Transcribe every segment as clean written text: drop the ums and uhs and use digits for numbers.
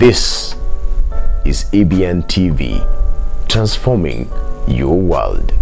This is EBN TV, transforming your world.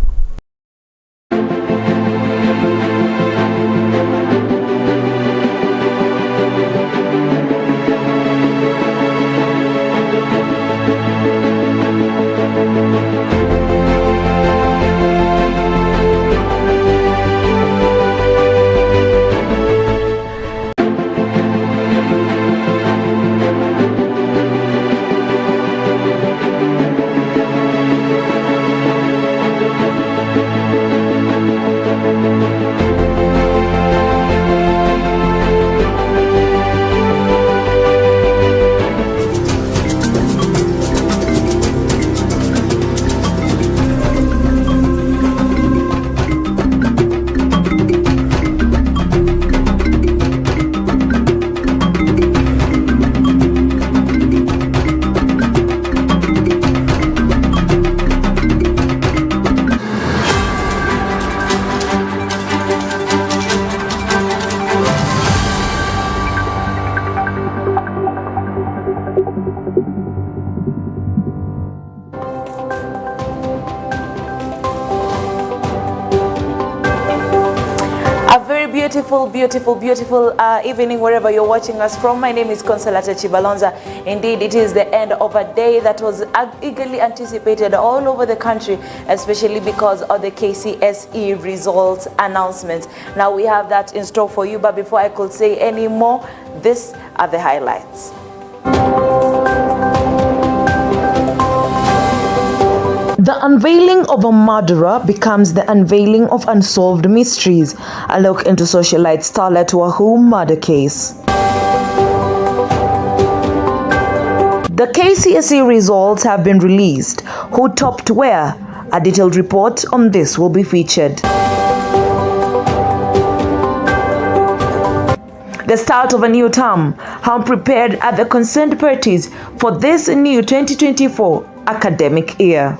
Beautiful evening wherever you're watching us from. My name is Consolata Chibalonza. Indeed, it is the end of a day that was eagerly anticipated all over the country, especially because of the KCSE results announcements. Now we have that in store for you, but before I could say any more, these are the highlights. The unveiling of a murderer becomes the unveiling of unsolved mysteries. A look into socialite starlet Wahoo murder case. The KCSE results have been released. Who topped where? A detailed report on this will be featured. The start of a new term. How prepared are the concerned parties for this new 2024 academic year?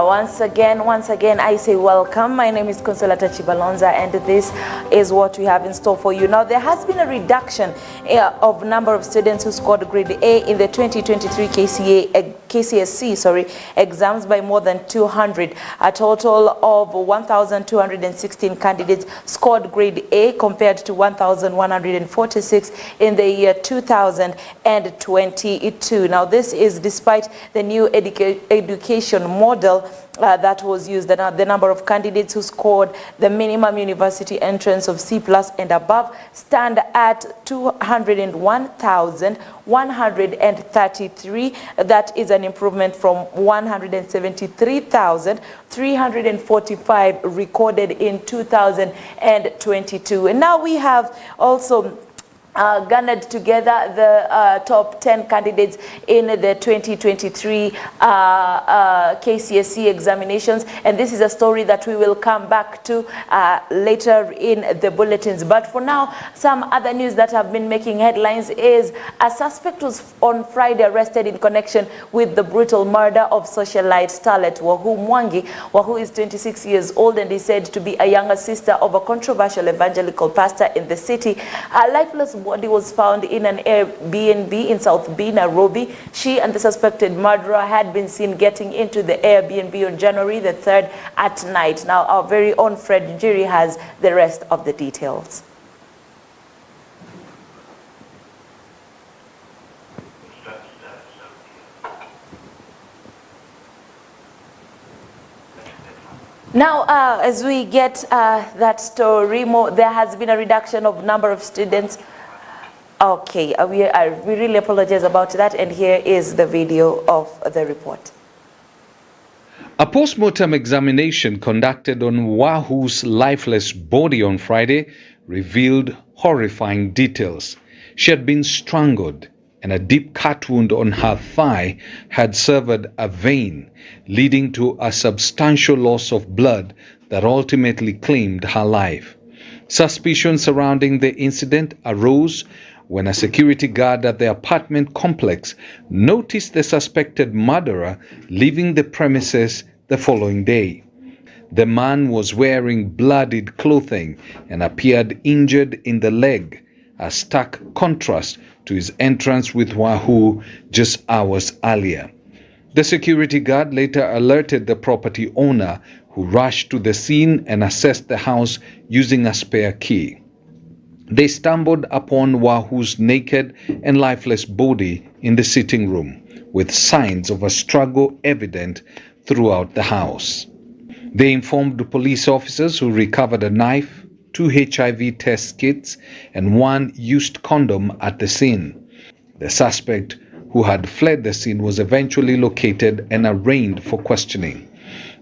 Once again, I say welcome. My name is Consolata Chibalonza, and this is what we have in store for you. Now, there has been a reduction of number of students who scored grade A in the 2023 KCSE exams by more than 200. A total of 1,216 candidates scored grade A compared to 1,146 in the year 2022. Now, this is despite the new education model that was used. The number of candidates who scored the minimum university entrance of C+ and above stand at 201,133. That is an improvement from 173,345 recorded in 2022. And now we have also garnered together the top 10 candidates in the 2023 KCSE examinations, and this is a story that we will come back to later in the bulletins. But for now, some other news that have been making headlines is a suspect was on Friday arrested in connection with the brutal murder of socialite starlet Wahoo Mwangi. Wahoo is 26 years old and is said to be a younger sister of a controversial evangelical pastor in the city. A lifeless body was found in an Airbnb in South B, Nairobi. She and the suspected murderer had been seen getting into the Airbnb on January the 3rd at night. Now, our very own Fred Njiri has the rest of the details. Now, as we get that story, there has been a reduction of number of students. Okay, we really apologize about that, and here is the video of the report. A post-mortem examination conducted on Wahoo's lifeless body on Friday revealed horrifying details. She had been strangled, and a deep cut wound on her thigh had severed a vein, leading to a substantial loss of blood that ultimately claimed her life. Suspicion surrounding the incident arose when a security guard at the apartment complex noticed the suspected murderer leaving the premises the following day. The man was wearing bloodied clothing and appeared injured in the leg, a stark contrast to his entrance with Wahoo just hours earlier. The security guard later alerted the property owner, who rushed to the scene and assessed the house using a spare key. They stumbled upon Wahoo's naked and lifeless body in the sitting room, with signs of a struggle evident throughout the house. They informed police officers, who recovered a knife, 2 HIV test kits, and 1 used condom at the scene. The suspect, who had fled the scene, was eventually located and arraigned for questioning.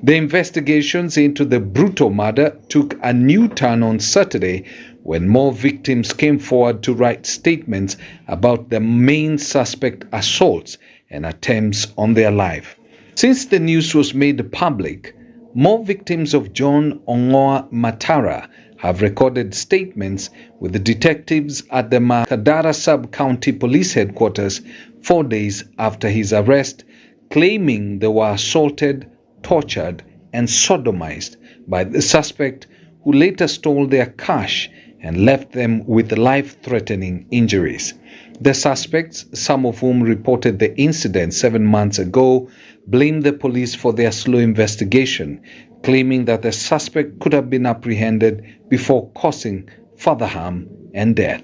The investigations into the brutal murder took a new turn on Saturday, when more victims came forward to write statements about the main suspect assaults and attempts on their life. Since the news was made public, more victims of John Ongoa Matara have recorded statements with the detectives at the Makadara Sub-County Police Headquarters 4 days after his arrest, claiming they were assaulted, tortured, and sodomized by the suspect, who later stole their cash and left them with life-threatening injuries. The suspects, some of whom reported the incident 7 months ago, blamed the police for their slow investigation, claiming that the suspect could have been apprehended before causing further harm and death.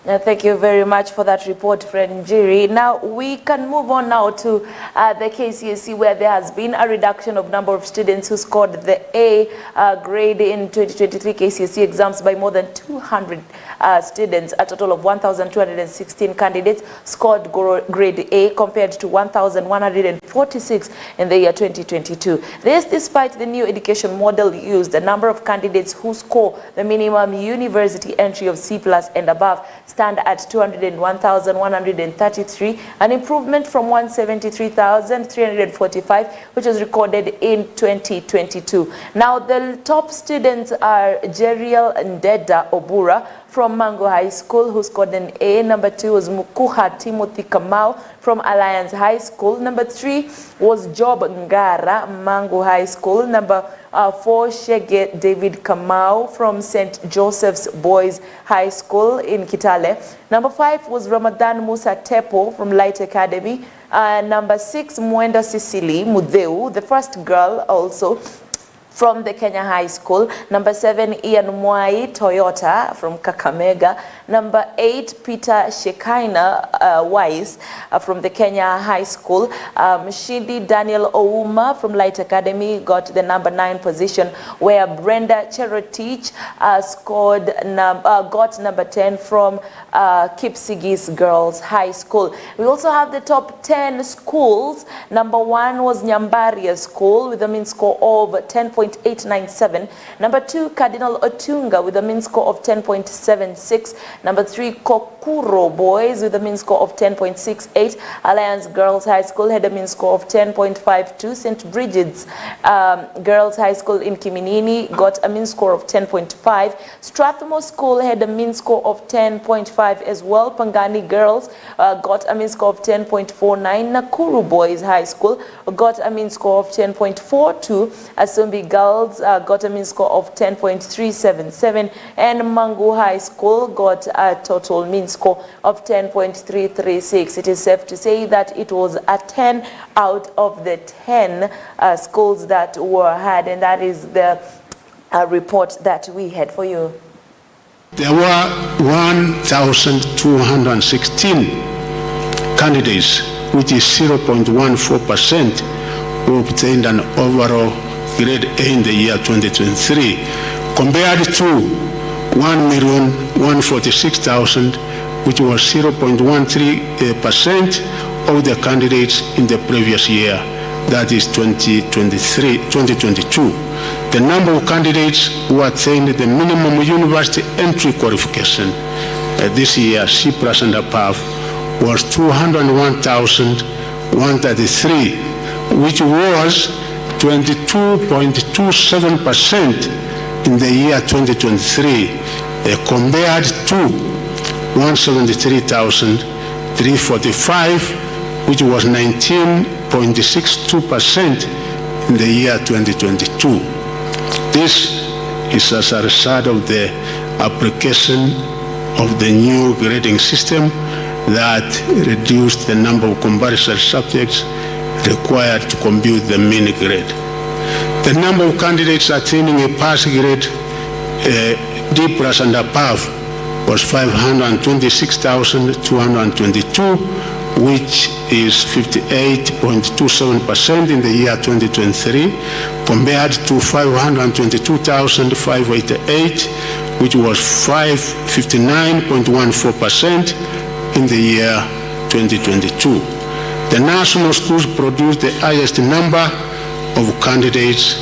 Thank you very much for that report, Fred Njiri. Now we can move on now to the KCSE, where there has been a reduction of number of students who scored the A grade in 2023 KCSE exams by more than 200 students. A total of 1,216 candidates scored grade A compared to 1,146 in the year 2022. This despite the new education model used. The number of candidates who score the minimum university entry of C+ and above stand at 201,133, an improvement from 173,345, which was recorded in 2022. Now, the top students are Jeriel Ndeda Obura from Mango High School, who scored an A. Number 2 was Mukuha Timothy Kamau from Alliance High School. Number 3 was Job Ngara, Mango High School. Number 4, Shege David Kamau from St. Joseph's Boys High School in Kitale. Number 5 was Ramadan Musa Tepo from Light Academy. Number 6, Mwenda Sicily Mudeu, the first girl also from the Kenya High School. Number 7, Ian Mwai Toyota from Kakamega. Number 8, Peter Shekaina Weiss from the Kenya High School. Shindi Daniel Ouma from Light Academy got the number 9 position, where Brenda Cherotich got number 10 from Kipsigis Girls High School. We also have the top 10 schools. Number 1 was Nyambaria School with a mean score of 10.897. Number 2, Cardinal Otunga with a mean score of 10.76. Number 3, Kokuro Boys with a mean score of 10.68. Alliance Girls High School had a mean score of 10.52. St. Bridget's Girls High School in Kiminini got a mean score of 10.5. Strathmore School had a mean score of 10.5 as well. Pangani Girls got a mean score of 10.49. Nakuru Boys High School got a mean score of 10.42. Asumbi Girls got a mean score of 10.377. And Mangu High School got a total mean score of 10.336. It is safe to say that it was a 10 out of the 10 schools that were had, and that is the report that we had for you. There were 1,216 candidates, which is 0.14%, who obtained an overall grade A in the year 2023, compared to 1,146,000, which was 0.13% of the candidates in the previous year, that is 2022. The number of candidates who attained the minimum university entry qualification this year, C+ and above, was 201,133, which was 22.27% in the year 2023, compared to 173,345, which was 19.62% in the year 2022. This is as a result of the application of the new grading system that reduced the number of comparison subjects required to compute the mean grade. The number of candidates attaining a pass grade D+ and above was 526,222, which is 58.27% in the year 2023, compared to 522,588, which was 59.14% in the year 2022. The national schools produced the highest number of candidates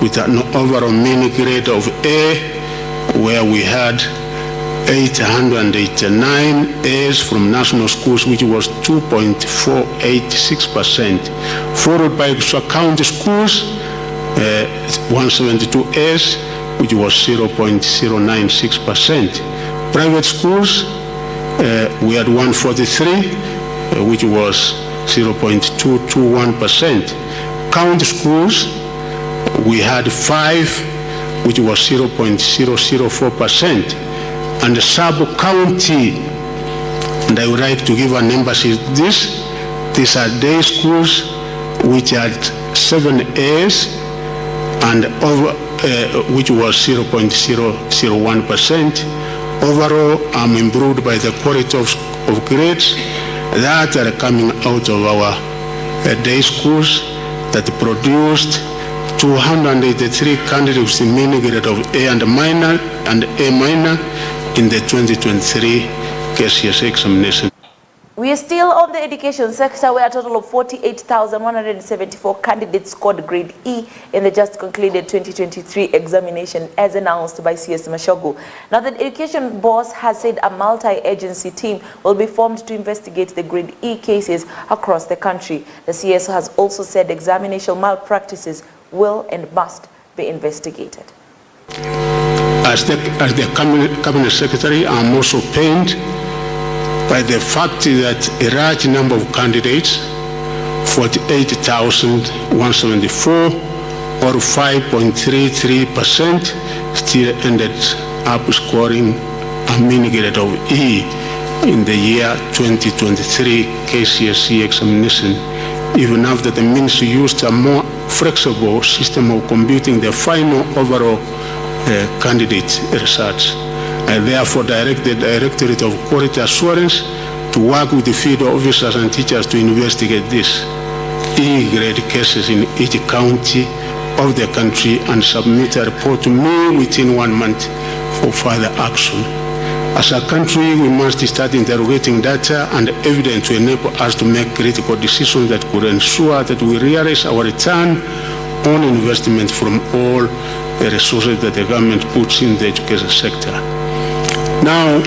with an overall mean grade of A, where we had 889 A's from national schools, which was 2.486%, followed by county schools, 172 A's, which was 0.096%. Private schools, we had 143, which was 0.221%. County schools, we had 5, which was 0.004%. And the sub-county, and I would like to give an emphasis to this, these are day schools which had 7 A's and over, which was 0.001%. Overall, I'm improved by the quality of grades that are coming out of our day schools that produced 283 candidates with mean grade of A and minor and A minor in the 2023 KCSE examination. We are still on the education sector, where a total of 48,174 candidates scored grade E in the just concluded 2023 examination, as announced by CS Mashogu. Now, the education boss has said a multi-agency team will be formed to investigate the grade E cases across the country. The CS has also said examination malpractices will and must be investigated. As the cabinet secretary, I'm also pained by the fact that a large number of candidates, 48,174 or 5.33%, still ended up scoring a mean grade of E in the year 2023 KCSE examination, even after the ministry used a more flexible system of computing the final overall candidate results. I therefore direct the Directorate of Quality Assurance to work with the field officers and teachers to investigate these E-grade cases in each county of the country and submit a report to me within 1 month for further action. As a country, we must start interrogating data and evidence to enable us to make critical decisions that could ensure that we realize our return on investment from all the resources that the government puts in the education sector. Now,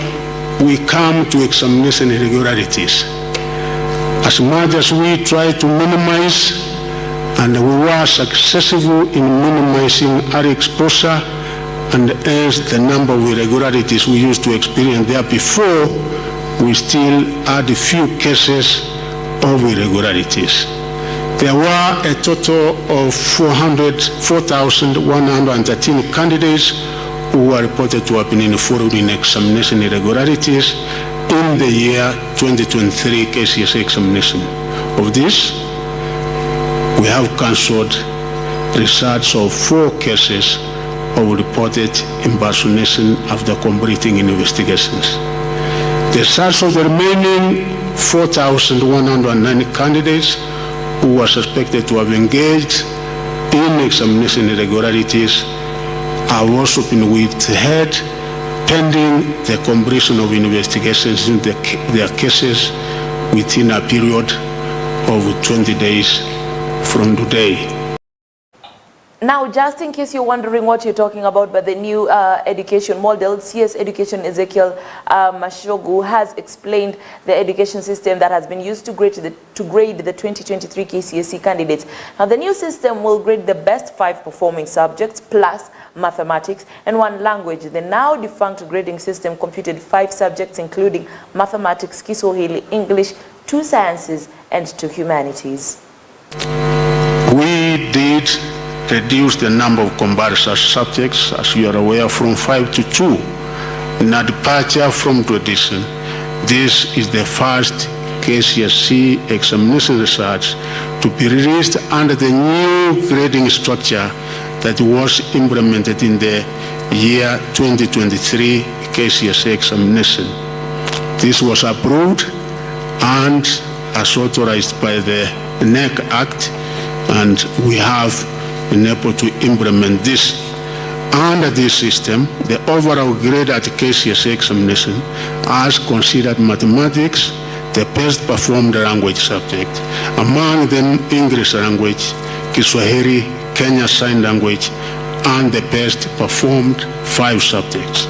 we come to examination irregularities. As much as we try to minimize, and we were successful in minimizing our exposure and hence the number of irregularities we used to experience there before, we still had a few cases of irregularities. There were a total of 4,113 candidates who were reported to have been involved in examination irregularities in the year 2023 KCSE examination. Of this, we have cancelled results of 4 cases of reported impersonation after completing investigations. The results of the remaining 4,109 candidates who were suspected to have engaged in examination irregularities have also been withheld pending the completion of investigations in their cases within a period of 20 days from today. Now, just in case you're wondering what you're talking about by the new education model, CS Education Ezekiel Mashogu has explained the education system that has been used to grade the 2023 KCSE candidates. Now, the new system will grade the best 5 performing subjects plus mathematics and 1 language. The now defunct grading system computed 5 subjects, including mathematics, Kiswahili, English, 2 sciences, and 2 humanities. We did did reduce the number of comparator subjects, as you are aware, from 5 to 2, in a departure from tradition. This is the first KCSE examination research to be released under the new grading structure that was implemented in the year 2023 KCSE examination. This was approved and as authorized by the NEC Act, and we have been able to implement this. Under this system, the overall grade at KCSE examination has considered mathematics the best performed language subject, among them English language, Kiswahili, Kenya Sign Language, and the best performed 5 subjects.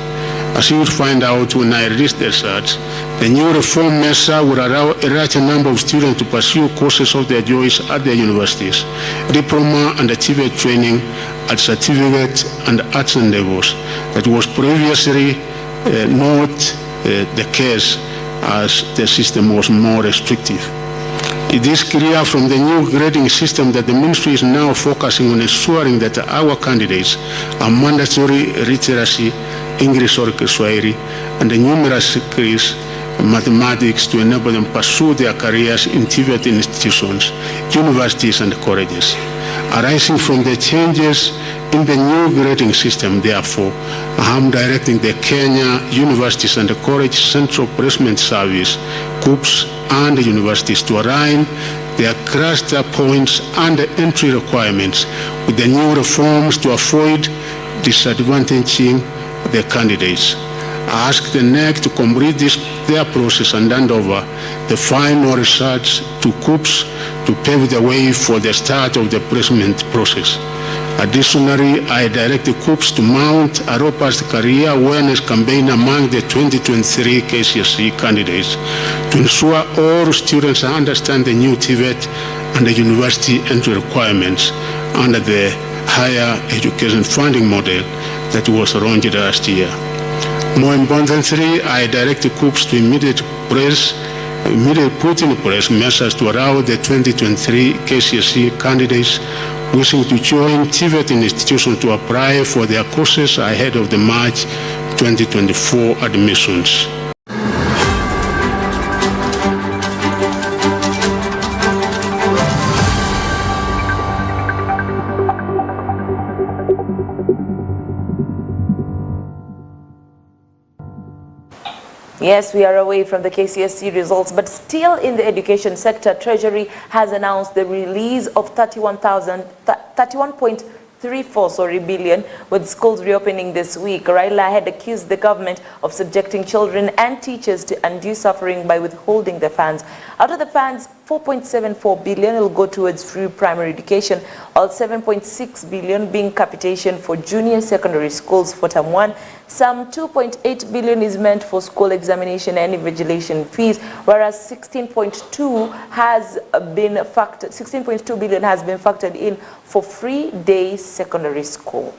As you will find out when I release the results, the new reform measure will allow a larger number of students to pursue courses of their choice at their universities, diploma and achievement training at certificate and adjunct levels. That was previously not the case, as the system was more restrictive. It is clear from the new grading system that the ministry is now focusing on ensuring that our candidates are mandatory literacy, English or Kiswahili, and the numerous skills, mathematics, to enable them pursue their careers in TVET institutions, universities, and colleges. Arising from the changes in the new grading system, therefore, I am directing the Kenya Universities and College Central Placement Service, KUPS, and the universities to align their cluster points and entry requirements with the new reforms to avoid disadvantaging the candidates. I ask the NEC to complete their process and hand over the final results to KUPS to pave the way for the start of the placement process. Additionally, I direct the KUPS to mount a robust career awareness campaign among the 2023 KCSE candidates to ensure all students understand the new TVET and the university entry requirements under the higher education funding model that was launched last year. More importantly, I direct the KUPS to immediately put in place measures to allow the 2023 KCSE candidates wishing to join TVET institutions to apply for their courses ahead of the March 2024 admissions. Yes, we are away from the KCSE results, but still in the education sector, Treasury has announced the release of 31.34 billion with schools reopening this week. Raila had accused the government of subjecting children and teachers to undue suffering by withholding the funds. Out of the funds, 4.74 billion will go towards free primary education, while 7.6 billion being capitation for junior secondary schools for term 1. Some 2.8 billion is meant for school examination and invigilation fees, whereas 16.2 billion has been factored in for free day secondary school.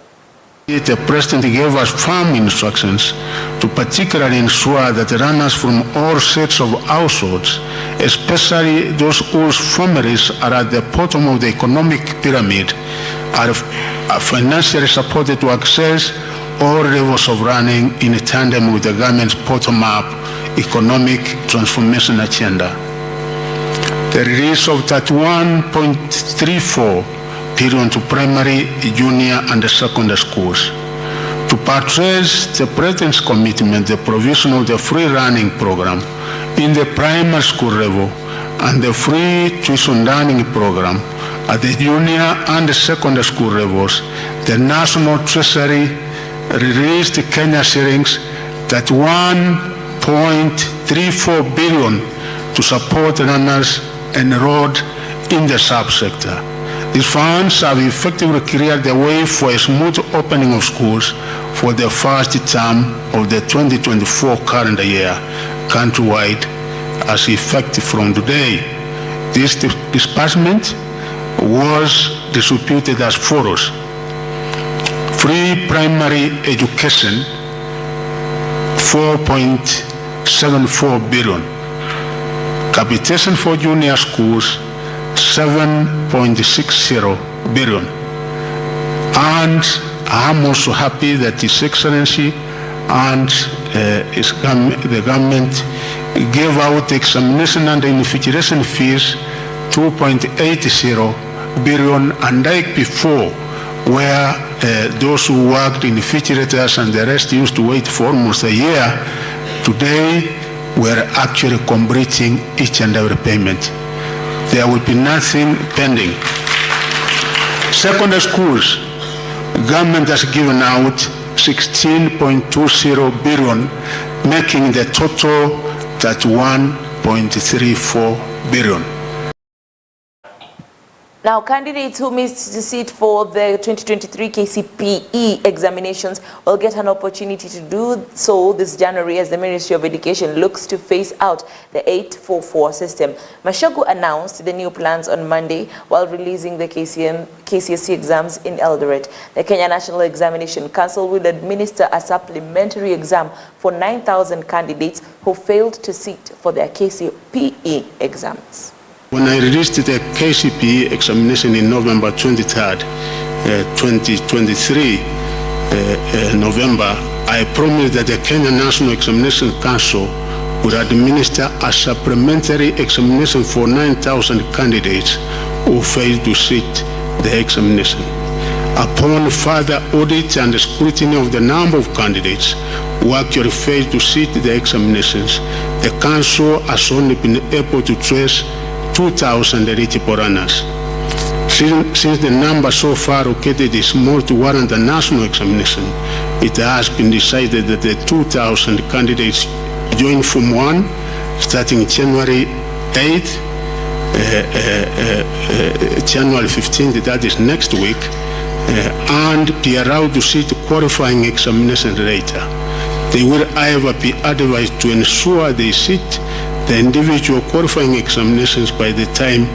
The President gave us firm instructions to particularly ensure that runners from all sets of households, especially those whose families are at the bottom of the economic pyramid, are financially supported to access all levels of running in tandem with the government's bottom-up economic transformation agenda. The release of 31.34 billion to primary, junior, and secondary schools. To purchase the President's commitment, the provision of the free running program in the primary school level and the free tuition learning program at the junior and secondary school levels, the National Treasury released Kenya shillings that 1.34 billion to support runners enrolled in the subsector. These funds have effectively cleared the way for a smooth opening of schools for the first term of the 2024 calendar year countrywide as effective from today. This disbursement was distributed as follows: free primary education, 4.74 billion. Capitation for junior schools, 7.60 billion. And I'm also happy that His Excellency and the government gave out examination and invigilation fees 2.80 billion, unlike before, where those who worked in invigilators and the rest used to wait for almost a year. Today, we're actually completing each and every payment. There will be nothing pending. Secondary schools, government has given out 16.20 billion, making the total at 1.34 billion. Now, candidates who missed the seat for the 2023 KCPE examinations will get an opportunity to do so this January as the Ministry of Education looks to phase out the 844 system. Mashagu announced the new plans on Monday while releasing the KCSE exams in Eldoret. The Kenya National Examination Council will administer a supplementary exam for 9,000 candidates who failed to sit for their KCPE exams. When I released the KCPE examination in November 23rd, 2023, November, I promised that the Kenya National Examination Council would administer a supplementary examination for 9,000 candidates who failed to sit the examination. Upon further audit and scrutiny of the number of candidates who actually failed to sit the examinations, the Council has only been able to trace 2,000 eligible runners. Since the number so far located is more to warrant a national examination, it has been decided that the 2,000 candidates join Form 1 starting January 8th, January 15th, that is next week, and be allowed to sit qualifying examination later. They will, however, be advised to ensure they sit the individual qualifying examinations by the time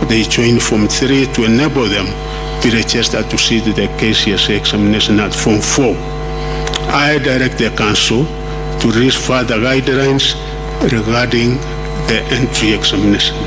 they join Form 3 to enable them to register to sit the KCSE examination at Form 4. I direct the Council to release further guidelines regarding the entry examination.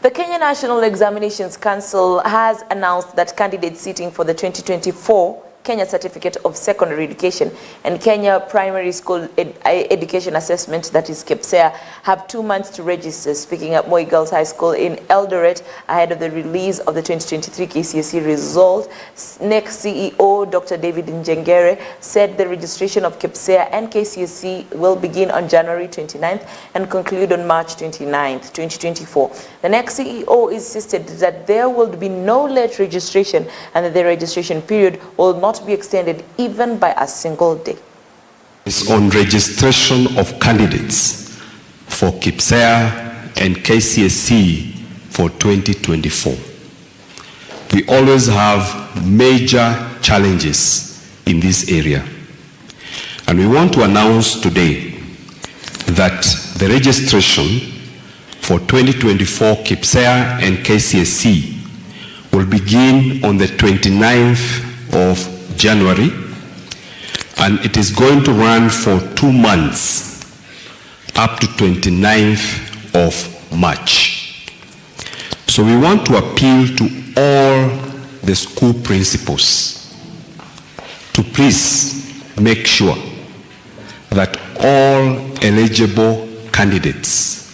The Kenya National Examinations Council has announced that candidates sitting for the 2024 Kenya Certificate of Secondary Education and Kenya Primary School Education Assessment, that is KPSEA, have 2 months to register. Speaking at Moi Girls High School in Eldoret ahead of the release of the 2023 KCSE result, next CEO Dr. David Njengere said the registration of KPSEA and KCSE will begin on January 29th and conclude on March 29th, 2024. The next CEO insisted that there will be no late registration and that the registration period will not be extended even by a single day. It's on registration of candidates for KPSEA and KCSE for 2024. We always have major challenges in this area, and we want to announce today that the registration for 2024 KPSEA and KCSE will begin on the 29th of January, and it is going to run for 2 months up to 29th of March. So we want to appeal to all the school principals to please make sure that all eligible candidates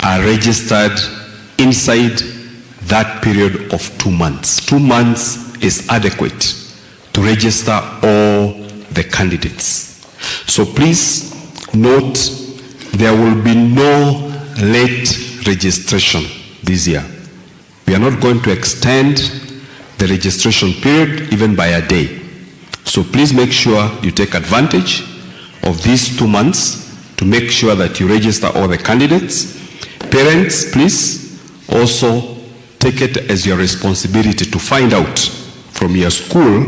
are registered inside that period of 2 months. 2 months is adequate to register all the candidates. So please note, there will be no late registration this year. We are not going to extend the registration period even by a day. So please make sure you take advantage of these 2 months to make sure that you register all the candidates. Parents, please also take it as your responsibility to find out from your school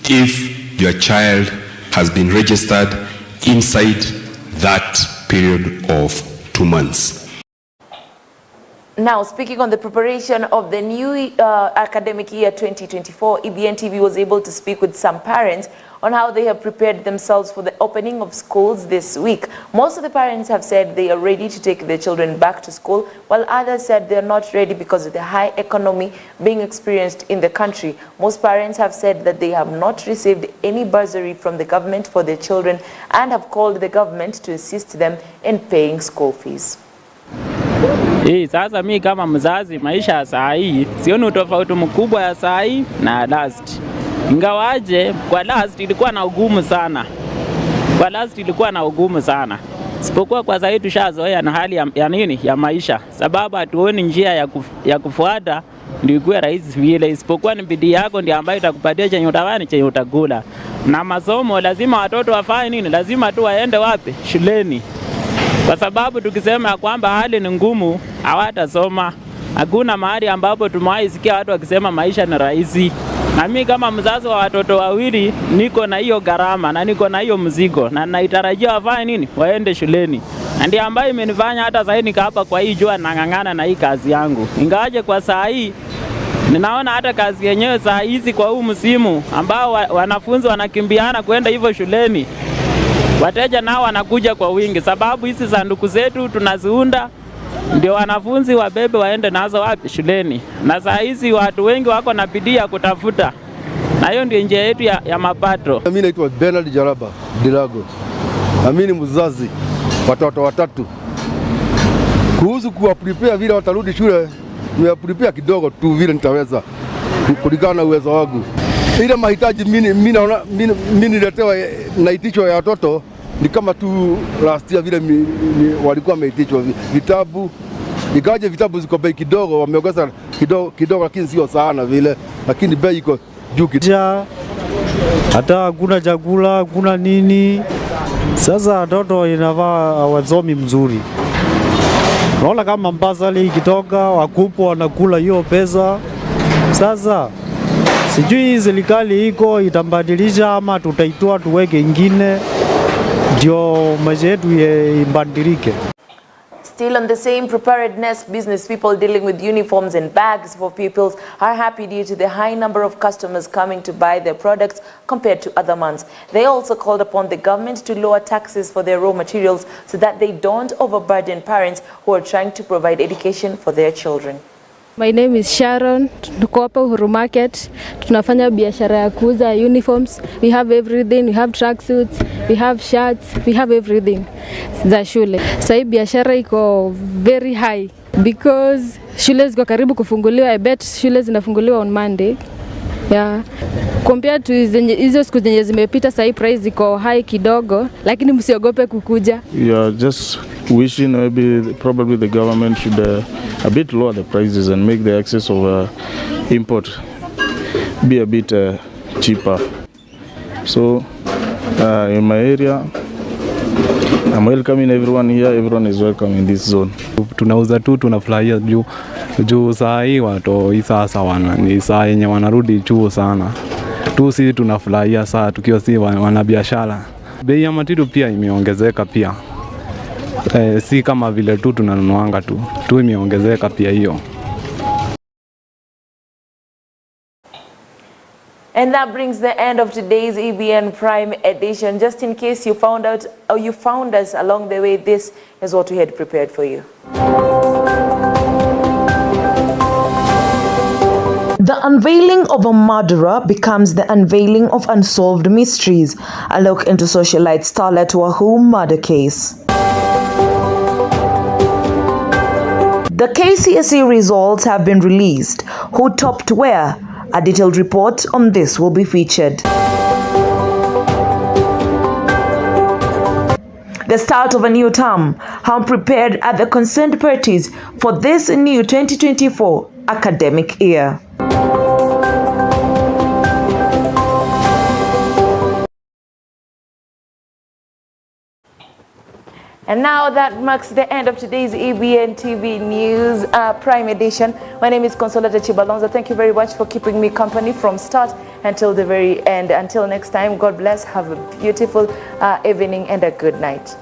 if your child has been registered inside that period of 2 months. Now, speaking on the preparation of the new academic year 2024, EBN TV was able to speak with some parents on how they have prepared themselves for the opening of schools this week. Most of the parents have said they are ready to take their children back to school, while others said they are not ready because of the high economy being experienced in the country. Most parents have said that they have not received any bursary from the government for their children and have called the government to assist them in paying school fees. Sasa mi kama mzazi, maisha ya saa hii sioni utofauti mkubwa ya saa hii na last. Ingawaje kwa last ilikuwa na ugumu sana. Sipokuwa kwa sasa tushazoea na hali ya maisha. Sababu hatuoni njia ya kufuata ndio ikuwe rahisi vile. Isipokuwa ni bidii yako ndio ambayo itakupatia chenye utawani chenye utakula. Na masomo lazima watoto wafanye nini? Lazima tu waende wapi? Shuleni. Kwa sababu tukisema kwamba hali ni ngumu, hawatasoma. Hakuna mahali ambapo tumewahi sikia watu wakisema maisha ni rahisi. Na mimi kama mzazi wa watoto wawili niko na hiyo gharama na niko na hiyo mzigo na naitarajia wafanye nini? Waende shuleni. Na ndio ambayo imenifanya hata sasa nika hapa kwa hii jua nang'ang'ana na hii kazi yangu. Ingawaje kwa saa hii ninaona hata kazi yenyewe saa hizi kwa huu msimu ambao wanafunzi wanakimbiana kwenda hivyo shuleni. Wateja nao wanakuja kwa wingi sababu hizi sanduku zetu tunaziunda ndio wanafunzi wabebe waende nazo wapi? Shuleni. Na saa hizi watu wengi wako na bidii ya kutafuta. Na hiyo ndio njia yetu ya mapato. Mimi naitwa Bernard Jaraba Dilago. Mimi ni mzazi watoto watatu. Kuhusu kuwaprepare vile watarudi shule, niwaprepare kidogo tu vile nitaweza kulingana na uwezo wangu. Ile mahitaji mimi niletewa naitishwa ya watoto ni kama tu last year vile walikuwa wameitishwa vitabu. Ikaje vitabu ziko bei kidogo, wameongeza kidogo lakini sio sana vile, lakini bei iko juu kidogo. Hata hakuna chakula, hakuna nini. Sasa watoto inavaa wasomi mzuri. Naona kama mbasali ikitoka wakubwa wanakula hiyo pesa. Sasa sijui serikali iko itambadilisha ama tutaitoa tuweke ingine ndio maisha yetu ibadilike. Still on the same preparedness, business people dealing with uniforms and bags for pupils are happy due to the high number of customers coming to buy their products compared to other months. They also called upon the government to lower taxes for their raw materials so that they don't overburden parents who are trying to provide education for their children. My name is Sharon. Tuko hapa Uhuru Market. Tunafanya biashara ya kuuza uniforms. We have everything. We have tracksuits, we have shirts, we have everything za shule. Sasa biashara iko very high because shule ziko karibu kufunguliwa. I bet shule zinafunguliwa on Monday. Yeah. Compared to hizo siku zenye zimepita, sasa price iko high kidogo, lakini msiogope kukuja. Yeah, just wishing probably the government should a bit lower the prices and make the access of import be a bit cheaper. So in my area, I'm welcoming everyone here. Everyone is welcome in this zone. Tunauza tu, tunafurahia juu saa hii watu hii sasa ni saa yenye wanarudi chuo sana. Tu sisi tunafurahia saa tukiwa si wanabiashara. Bei ya matitu pia imeongezeka pia. Si kama vile tu tunanunuanga tu imeongezeka pia hiyo. And that brings the end of today's EBN Prime edition. Just in case you found out or you found us along the way, this is what we had prepared for you. The unveiling of a murderer becomes the unveiling of unsolved mysteries. A look into socialite starlet Wahoo murder case. The KCSE results have been released. Who topped where? A detailed report on this will be featured. The start of a new term. How prepared are the concerned parties for this new 2024 academic year? And now that marks the end of today's EBN TV News Prime Edition. My name is Consolata Chibalonza. Thank you very much for keeping me company from start until the very end. Until next time, God bless. Have a beautiful evening and a good night.